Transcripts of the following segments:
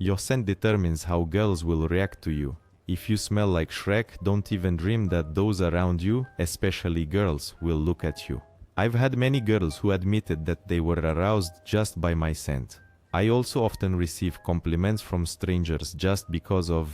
Your scent determines how girls will react to you. If you smell like Shrek, don't even dream that those around you, especially girls, will look at you. I've had many girls who admitted that they were aroused just by my scent. I also often receive compliments from strangers just because of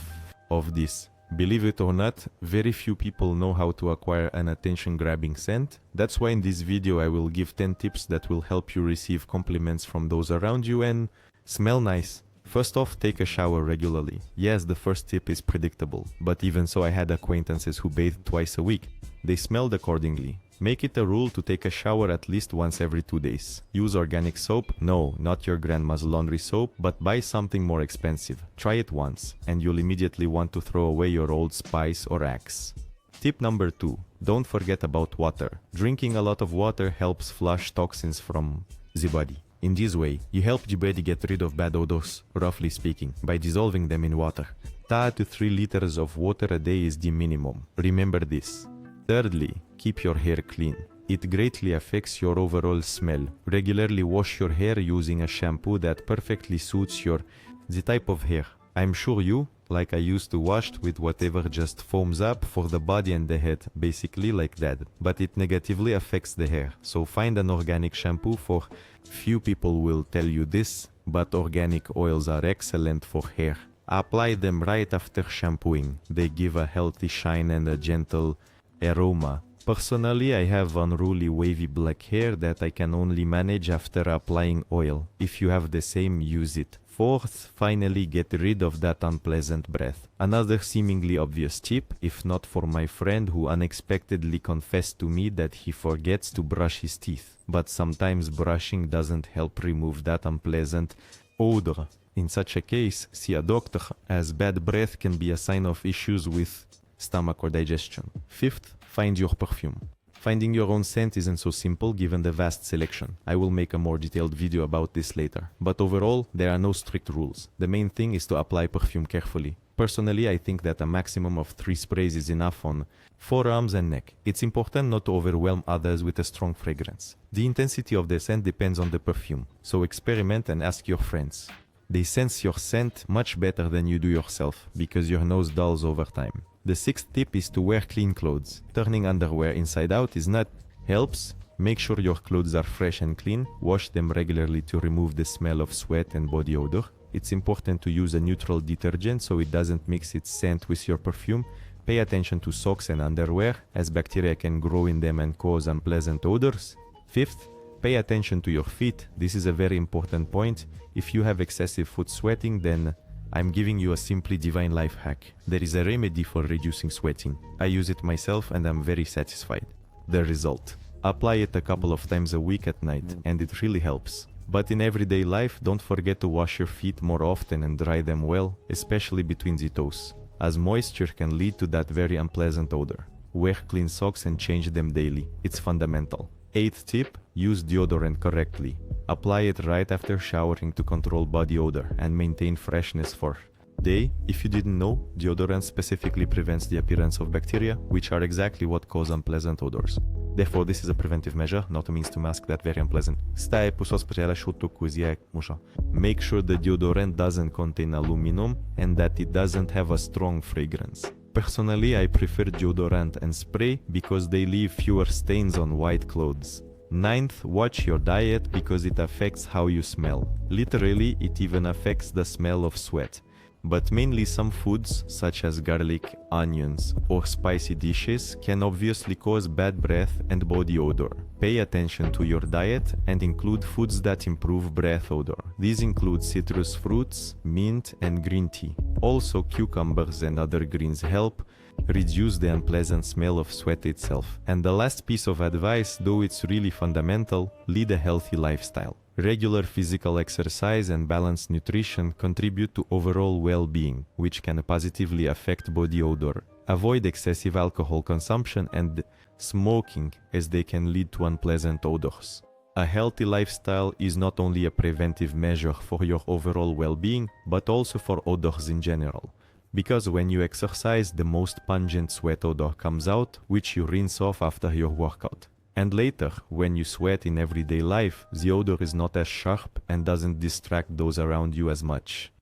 this. Believe it or not, very few people know how to acquire an attention-grabbing scent. That's why in this video I will give 10 tips that will help you receive compliments from those around you and smell nice. First off, take a shower regularly. Yes, the first tip is predictable, but even so I had acquaintances who bathed twice a week. They smelled accordingly. Make it a rule to take a shower at least once every 2 days. Use organic soap. No, not your grandma's laundry soap, but buy something more expensive. Try it once, and you'll immediately want to throw away your Old Spice or Axe. Tip number 2. Don't forget about water. Drinking a lot of water helps flush toxins from the body. In this way, you help the body get rid of bad odors, roughly speaking, by dissolving them in water. 2 to 3 liters of water a day is the minimum. Remember this. Thirdly, keep your hair clean. It greatly affects your overall smell. Regularly wash your hair using a shampoo that perfectly suits the type of hair. I'm sure you, like I used to wash with whatever just foams up for the body and the head, basically like that. But it negatively affects the hair. So find an organic shampoo. For few people will tell you this, but organic oils are excellent for hair. Apply them right after shampooing. They give a healthy shine and a gentle aroma. Personally, I have unruly wavy black hair that I can only manage after applying oil. If you have the same, use it. Fourth, finally get rid of that unpleasant breath. Another seemingly obvious tip, if not for my friend who unexpectedly confessed to me that he forgets to brush his teeth. But sometimes brushing doesn't help remove that unpleasant odor. In such a case, see a doctor, as bad breath can be a sign of issues with stomach or digestion. Fifth, find your perfume. Finding your own scent isn't so simple given the vast selection. I will make a more detailed video about this later. But overall, there are no strict rules. The main thing is to apply perfume carefully. Personally, I think that a maximum of 3 sprays is enough on forearms and neck. It's important not to overwhelm others with a strong fragrance. The intensity of the scent depends on the perfume, so experiment and ask your friends. They sense your scent much better than you do yourself, because your nose dulls over time. The 6th tip is to wear clean clothes. Turning underwear inside out is not helps. Make sure your clothes are fresh and clean. Wash them regularly to remove the smell of sweat and body odor. It's important to use a neutral detergent so it doesn't mix its scent with your perfume. Pay attention to socks and underwear, as bacteria can grow in them and cause unpleasant odors. 5th, pay attention to your feet. This is a very important point. If you have excessive foot sweating, then I'm giving you a simply divine life hack. There is a remedy for reducing sweating. I use it myself and I'm very satisfied. The result: apply it a couple of times a week at night and it really helps. But in everyday life, don't forget to wash your feet more often and dry them well, especially between the toes, as moisture can lead to that very unpleasant odor. Wear clean socks and change them daily. It's fundamental. 8th tip, use deodorant correctly. Apply it right after showering to control body odor and maintain freshness for day. If you didn't know, deodorant specifically prevents the appearance of bacteria, which are exactly what cause unpleasant odors. Therefore, this is a preventive measure, not a means to mask that very unpleasant. Make sure the deodorant doesn't contain aluminum and that it doesn't have a strong fragrance. Personally, I prefer deodorant and spray because they leave fewer stains on white clothes. 9th, watch your diet because it affects how you smell. Literally, it even affects the smell of sweat. But mainly some foods, such as garlic, onions, or spicy dishes, can obviously cause bad breath and body odor. Pay attention to your diet and include foods that improve breath odor. These include citrus fruits, mint, and green tea. Also, cucumbers and other greens help reduce the unpleasant smell of sweat itself. And the last piece of advice, though it's really fundamental, lead a healthy lifestyle. Regular physical exercise and balanced nutrition contribute to overall well-being, which can positively affect body odor. Avoid excessive alcohol consumption and smoking, as they can lead to unpleasant odors. A healthy lifestyle is not only a preventive measure for your overall well-being, but also for odors in general. Because when you exercise, the most pungent sweat odor comes out, which you rinse off after your workout. And later, when you sweat in everyday life, the odor is not as sharp and doesn't distract those around you as much.